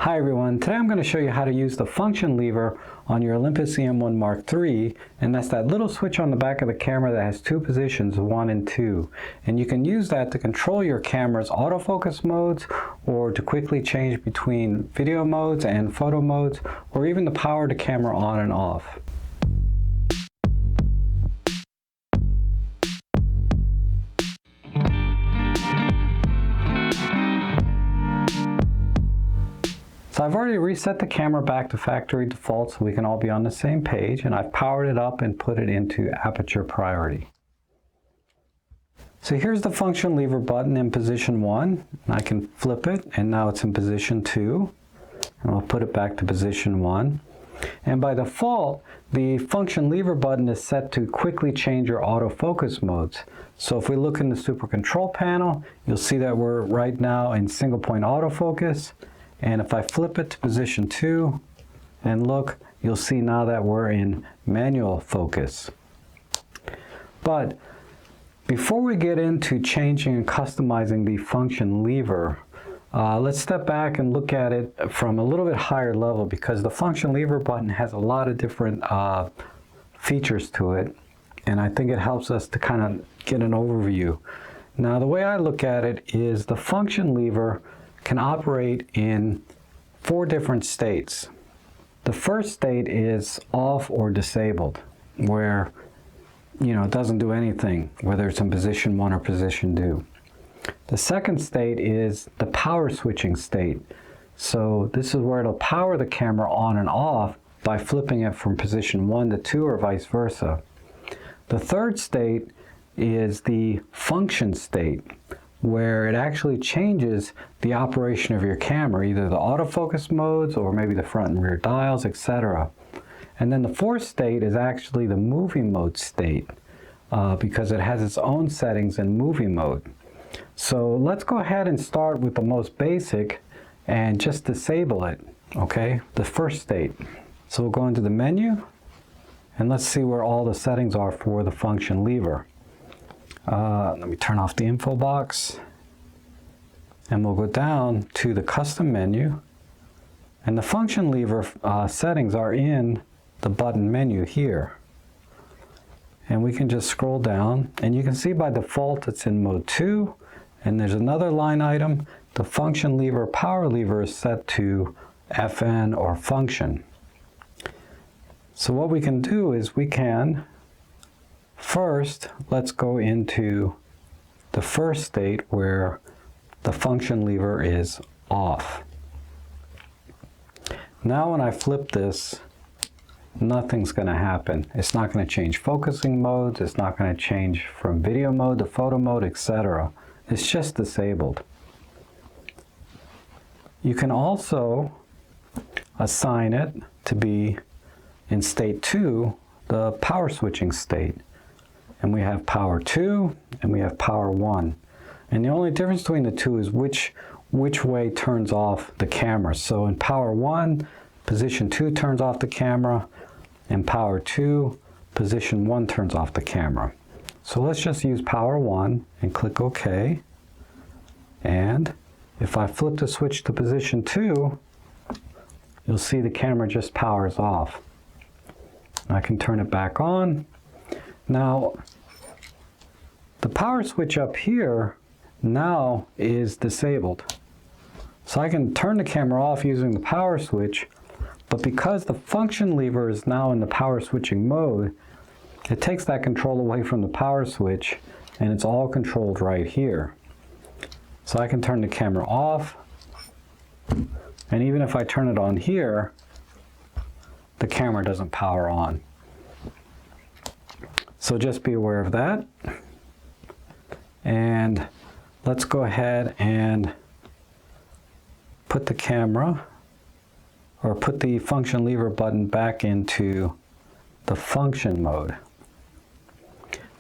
Hi everyone, today I'm going to show you how to use the function lever on your Olympus E-M1 Mark III, and that's that little switch on the back of the camera that has two positions, 1 and 2. And you can use that to control your camera's autofocus modes, or to quickly change between video modes and photo modes, or even to power the camera on and off. So I've already reset the camera back to factory default so we can all be on the same page, and I've powered it up and put it into aperture priority. So here's the function lever button in position 1. I can flip it and now it's in position 2, and I'll put it back to position 1. And by default, the function lever button is set to quickly change your autofocus modes. So if we look in the super control panel, you'll see that we're right now in single point autofocus. And if I flip it to position 2 and look, you'll see now that we're in manual focus. But before we get into changing and customizing the function lever, let's step back and look at it from a little bit higher level, because the function lever button has a lot of different features to it, and I think it helps us to kind of get an overview. Now, the way I look at it is the function lever can operate in 4 different states. The first state is off or disabled, where it doesn't do anything, whether it's in position 1 or position 2. The second state is the power switching state. So this is where it'll power the camera on and off by flipping it from position 1 to 2 or vice versa. The third state is the function state, where it actually changes the operation of your camera, either the autofocus modes or maybe the front and rear dials, etc. And then the fourth state is actually the movie mode state, because it has its own settings in movie mode. So let's go ahead and start with the most basic and just disable it, okay? The first state. So we'll go into the menu and let's see where all the settings are for the function lever. Let me turn off the info box, and we'll go down to the custom menu, and the function lever settings are in the button menu here. And we can just scroll down, and you can see by default it's in mode 2, and there's another line item. The function lever power lever is set to FN or function. So what we can do is we can first, let's go into the first state where the function lever is off. Now when I flip this, nothing's going to happen. It's not going to change focusing modes. It's not going to change from video mode to photo mode, etc. It's just disabled. You can also assign it to be in state 2, the power switching state. And we have power 2 and we have power 1. And the only difference between the two is which way turns off the camera. So in power 1, position 2 turns off the camera, and power 2, position 1 turns off the camera. So let's just use power 1 and click OK. And if I flip the switch to position 2, you'll see the camera just powers off. I can turn it back on. Now, the power switch up here now is disabled. So I can turn the camera off using the power switch, but because the function lever is now in the power switching mode, it takes that control away from the power switch, and it's all controlled right here. So I can turn the camera off, and even if I turn it on here, the camera doesn't power on. So just be aware of that. And let's go ahead and put the camera, or put the function lever button back into the function mode.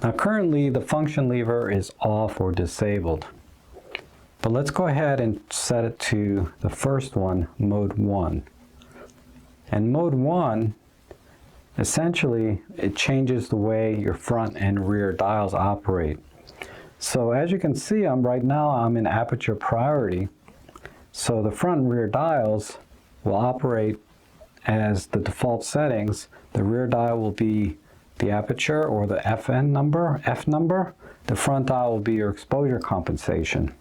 Now currently the function lever is off or disabled. But let's go ahead and set it to the first one, mode 1. And mode 1, essentially, it changes the way your front and rear dials operate. So as you can see, right now I'm in aperture priority. So the front and rear dials will operate as the default settings. The rear dial will be the aperture or the F number. The front dial will be your exposure compensation.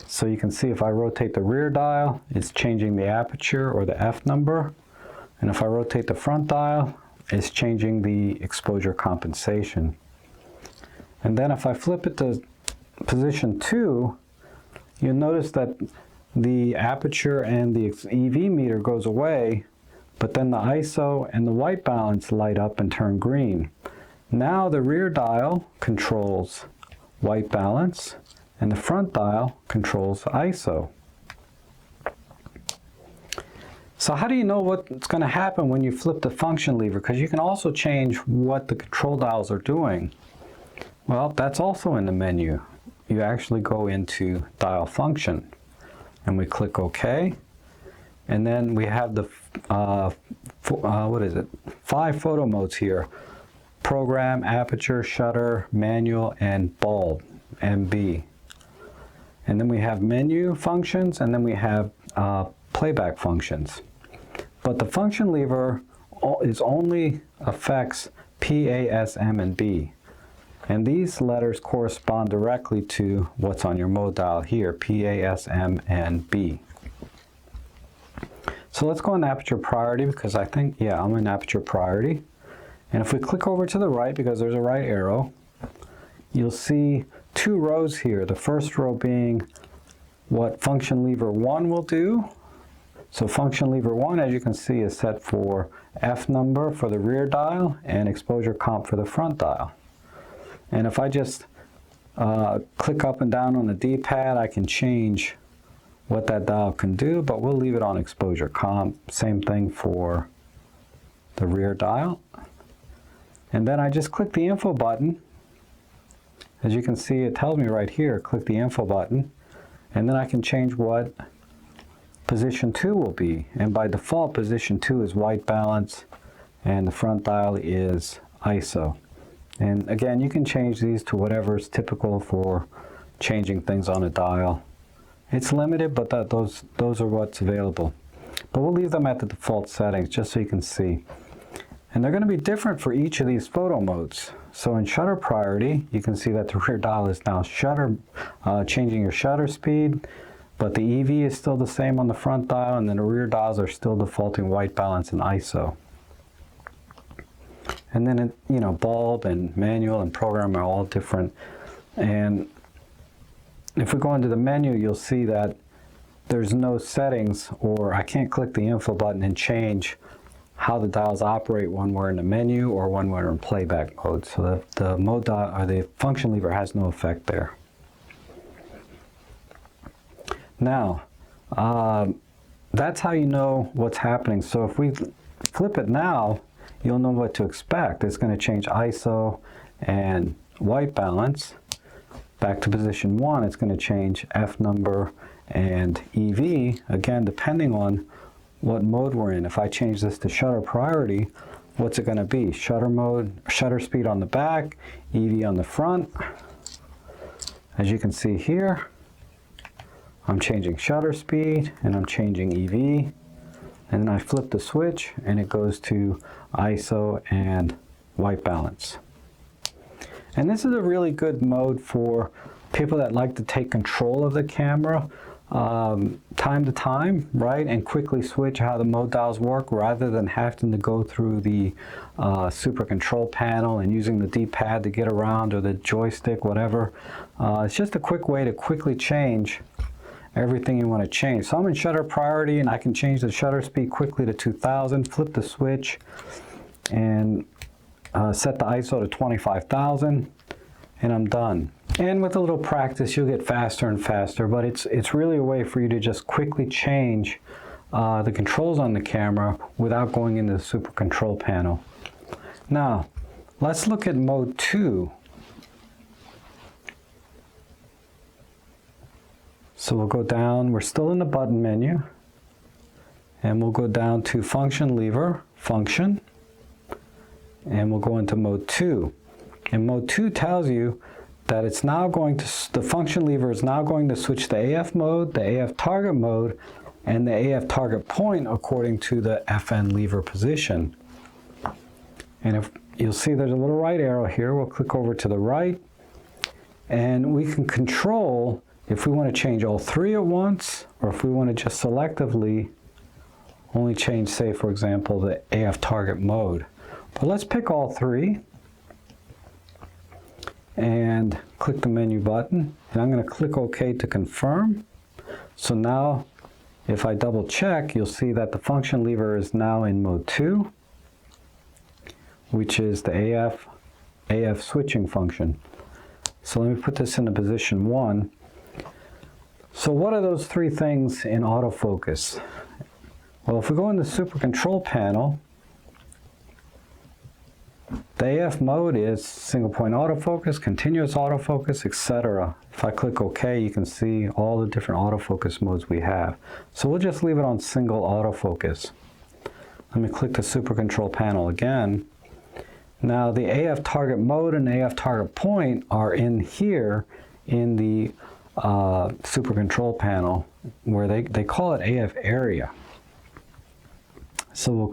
So you can see if I rotate the rear dial, it's changing the aperture or the F number. And if I rotate the front dial, it's changing the exposure compensation. And then if I flip it to position 2, you'll notice that the aperture and the EV meter goes away, but then the ISO and the white balance light up and turn green. Now the rear dial controls white balance and the front dial controls ISO. So how do you know what's going to happen when you flip the function lever? Because you can also change what the control dials are doing. Well, that's also in the menu. You actually go into dial function and we click OK. And then we have the, 5 photo modes here. Program, aperture, shutter, manual, and bulb, MB. And then we have menu functions, and then we have playback functions. But the function lever only affects P, A, S, M, and B. And these letters correspond directly to what's on your mode dial here, P, A, S, M, and B. So let's go in aperture priority because I think, yeah, I'm in aperture priority. And if we click over to the right, because there's a right arrow, you'll see 2 rows here. The first row being what function lever 1 will do. So function lever 1, as you can see, is set for F number for the rear dial and exposure comp for the front dial. And if I just click up and down on the D-pad, I can change what that dial can do, but we'll leave it on exposure comp. Same thing for the rear dial. And then I just click the info button. As you can see, it tells me right here, click the info button. And then I can change what position 2 will be. And by default, position 2 is white balance, and the front dial is ISO. And again, you can change these to whatever is typical for changing things on a dial. It's limited, but those are what's available. But we'll leave them at the default settings just so you can see. And they're going to be different for each of these photo modes. So in shutter priority, you can see that the rear dial is now changing your shutter speed, but the EV is still the same on the front dial, and then the rear dials are still defaulting white balance and ISO. And then, bulb and manual and program are all different. And if we go into the menu, you'll see that there's no settings, or I can't click the info button and change how the dials operate when we're in the menu or when we're in playback mode. So the mode dial or the function lever has no effect there. Now, that's how you know what's happening. So if we flip it now, you'll know what to expect. It's going to change ISO and white balance. Back to position 1, it's going to change F number and EV, again, depending on what mode we're in. If I change this to shutter priority, what's it going to be? Shutter mode, shutter speed on the back, EV on the front. As you can see here, I'm changing shutter speed and I'm changing EV. And then I flip the switch and it goes to ISO and white balance. And this is a really good mode for people that like to take control of the camera time to time, right? And quickly switch how the mode dials work rather than having to go through the super control panel and using the D-pad to get around, or the joystick, whatever. It's just a quick way to quickly change everything you want to change. So I'm in shutter priority and I can change the shutter speed quickly to 2000, flip the switch and set the ISO to 25,000, and I'm done. And with a little practice, you'll get faster and faster, but it's really a way for you to just quickly change the controls on the camera without going into the super control panel. Now, let's look at mode 2. So we'll go down, we're still in the button menu, and we'll go down to function lever, function, and we'll go into mode 2. And mode 2 tells you that it's now going to, the function lever is now going to switch the AF mode, the AF target mode, and the AF target point according to the FN lever position. And if you'll see there's a little right arrow here, we'll click over to the right, and we can control if we want to change all three at once, or if we want to just selectively only change, say, for example, the AF target mode. But let's pick all three and click the menu button, and I'm going to click OK to confirm. So now if I double check, you'll see that the function lever is now in mode 2, which is the AF switching function. So let me put this into position 1. So what are those three things in autofocus? Well, if we go in the super control panel, the AF mode is single point autofocus, continuous autofocus, etc. If I click OK, you can see all the different autofocus modes we have. So we'll just leave it on single autofocus. Let me click the super control panel again. Now the AF target mode and AF target point are in here in the super control panel, where they call it AF area. So we'll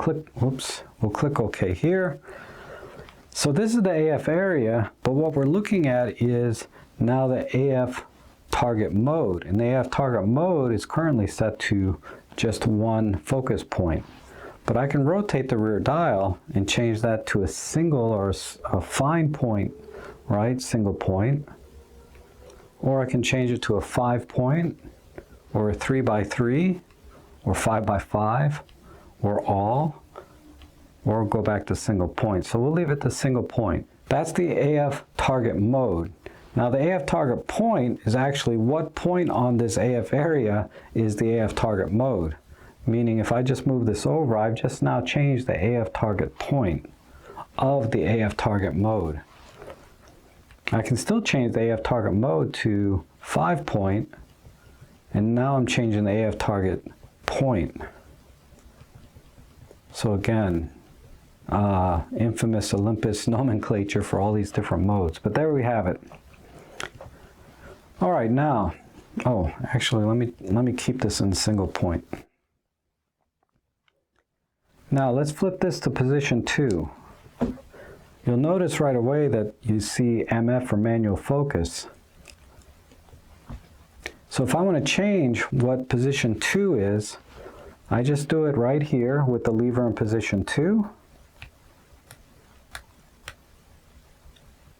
click OK here. So this is the AF area, but what we're looking at is now the AF target mode. And the AF target mode is currently set to just one focus point. But I can rotate the rear dial and change that to a single or a fine point, right? Single point. Or I can change it to a 5-point, or a 3x3, or 5x5, or all, or go back to single point. So we'll leave it to single point. That's the AF target mode. Now the AF target point is actually what point on this AF area is the AF target mode. Meaning if I just move this over, I've just now changed the AF target point of the AF target mode. I can still change the AF target mode to 5-point, and now I'm changing the AF target point. So again, infamous Olympus nomenclature for all these different modes, but there we have it. All right, now, actually let me keep this in single point. Now let's flip this to position 2. You'll notice right away that you see MF for manual focus. So if I want to change what position 2 is, I just do it right here with the lever in position 2.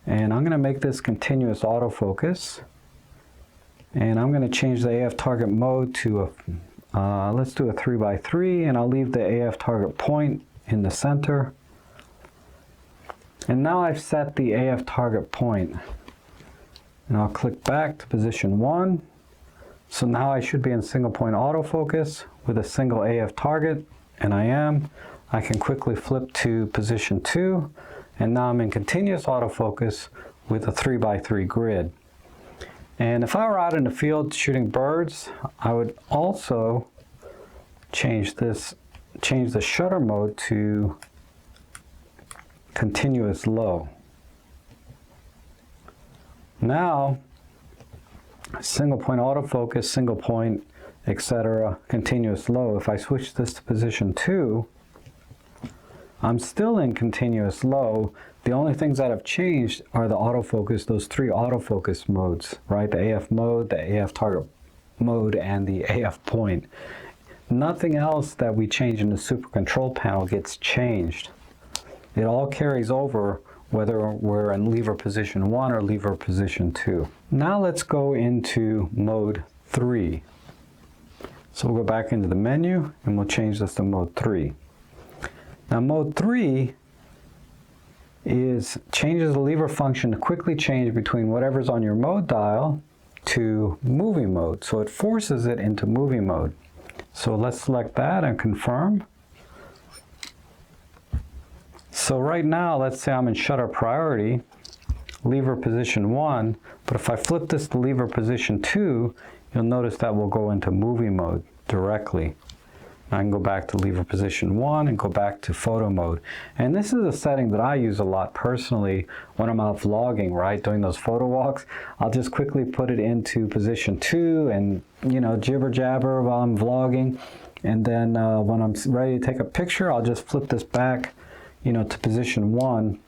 And I'm going to make this continuous autofocus. And I'm going to change the AF target mode to let's do a 3x3, and I'll leave the AF target point in the center. And now I've set the AF target point. And I'll click back to position 1. So now I should be in single point autofocus with a single AF target, and I am. I can quickly flip to position 2, and now I'm in continuous autofocus with a 3x3 grid. And if I were out in the field shooting birds, I would also change the shutter mode to continuous low. Now, single point autofocus, single point, etc., continuous low. If I switch this to position 2, I'm still in continuous low. The only things that have changed are the autofocus, those three autofocus modes, right? The AF mode, the AF target mode, and the AF point. Nothing else that we change in the super control panel gets changed. It all carries over whether we're in lever position 1 or lever position 2. Now let's go into mode 3. So we'll go back into the menu and we'll change this to mode 3. Now mode 3 changes the lever function to quickly change between whatever's on your mode dial to movie mode. So it forces it into movie mode. So let's select that and confirm. So right now, let's say I'm in shutter priority, lever position 1, but if I flip this to lever position 2, you'll notice that we'll go into movie mode directly. I can go back to lever position 1 and go back to photo mode. And this is a setting that I use a lot personally when I'm out vlogging, right? Doing those photo walks. I'll just quickly put it into position 2 and, you know, jibber jabber while I'm vlogging. And then when I'm ready to take a picture, I'll just flip this back, you know, to position 1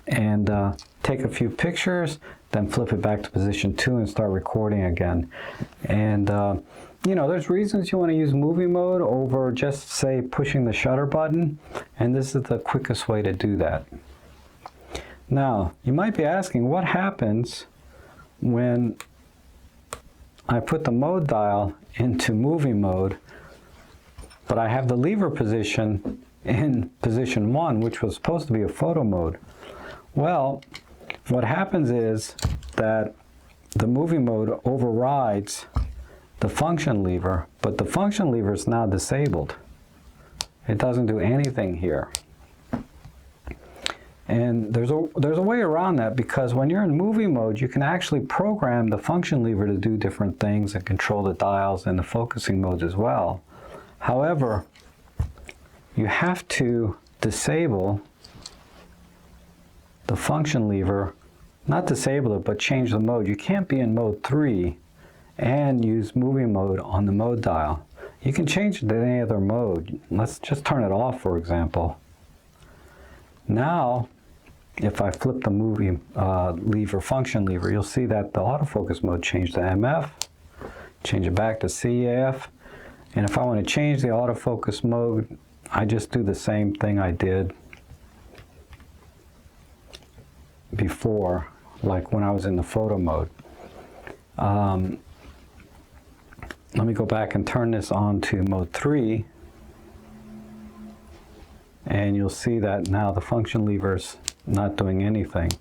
and take a few pictures, then flip it back to position 2 and start recording again. And you know, there's reasons you want to use movie mode over just, say, pushing the shutter button, and this is the quickest way to do that. Now, you might be asking, what happens when I put the mode dial into movie mode, but I have the lever position in position 1, which was supposed to be a photo mode? Well, what happens is that the movie mode overrides the function lever, but the function lever is now disabled. It doesn't do anything here. And there's a way around that, because when you're in movie mode, you can actually program the function lever to do different things and control the dials and the focusing modes as well. However, you have to disable the function lever, not disable it, but change the mode. You can't be in mode 3 and use movie mode on the mode dial. You can change it to any other mode. Let's just turn it off, for example. Now, if I flip the movie lever, function lever, you'll see that the autofocus mode changed to MF, change it back to CAF, and if I want to change the autofocus mode, I just do the same thing I did before, like when I was in the photo mode. Let me go back and turn this on to mode 3, and you'll see that now the function lever's not doing anything.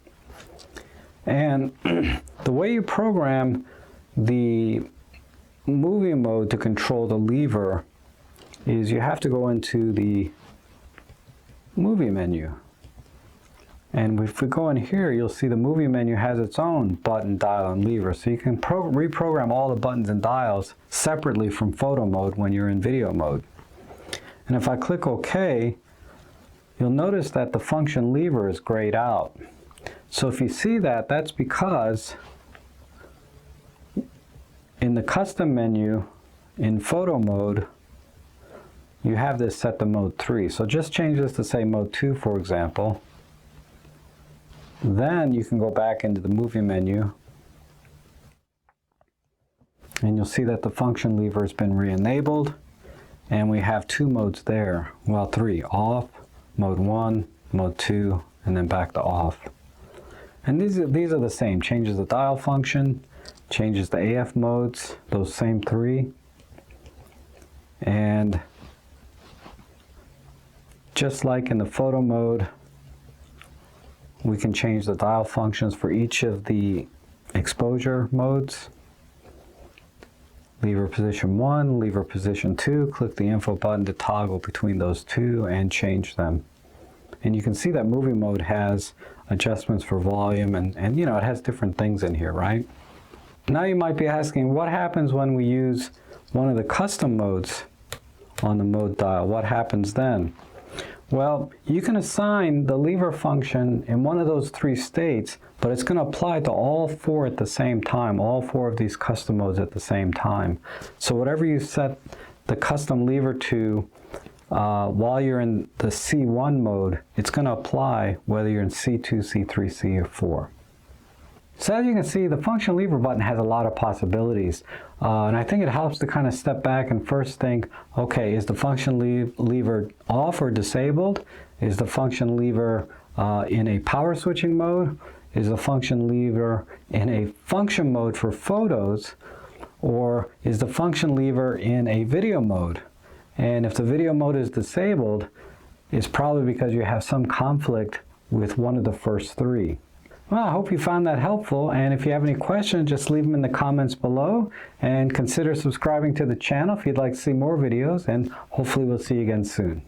And the way you program the movie mode to control the lever is you have to go into the movie menu. And if we go in here, you'll see the movie menu has its own button, dial, and lever. So you can reprogram all the buttons and dials separately from photo mode when you're in video mode. And if I click OK, you'll notice that the function lever is grayed out. So if you see that, that's because in the custom menu in photo mode, you have this set to mode 3. So just change this to, say, mode 2, for example. Then you can go back into the movie menu, and you'll see that the function lever has been re-enabled, and we have 2 modes there. Well, 3. Off, mode 1, mode 2, and then back to off. And these are the same. Changes the dial function, changes the AF modes, those same 3. And just like in the photo mode, we can change the dial functions for each of the exposure modes. Lever position 1, lever position 2, click the info button to toggle between those 2 and change them. And you can see that movie mode has adjustments for volume and you know, it has different things in here, right? Now you might be asking, what happens when we use one of the custom modes on the mode dial? What happens then? Well, you can assign the lever function in one of those 3 states, but it's going to apply to all 4 at the same time, all 4 of these custom modes at the same time. So whatever you set the custom lever to while you're in the C1 mode, it's going to apply whether you're in C2, C3, C, or 4. So as you can see, the function lever button has a lot of possibilities. And I think it helps to kind of step back and first think, okay, is the function lever off or disabled? Is the function lever in a power switching mode? Is the function lever in a function mode for photos? Or is the function lever in a video mode? And if the video mode is disabled, it's probably because you have some conflict with one of the first 3. Well, I hope you found that helpful, and if you have any questions, just leave them in the comments below, and consider subscribing to the channel if you'd like to see more videos, and hopefully we'll see you again soon.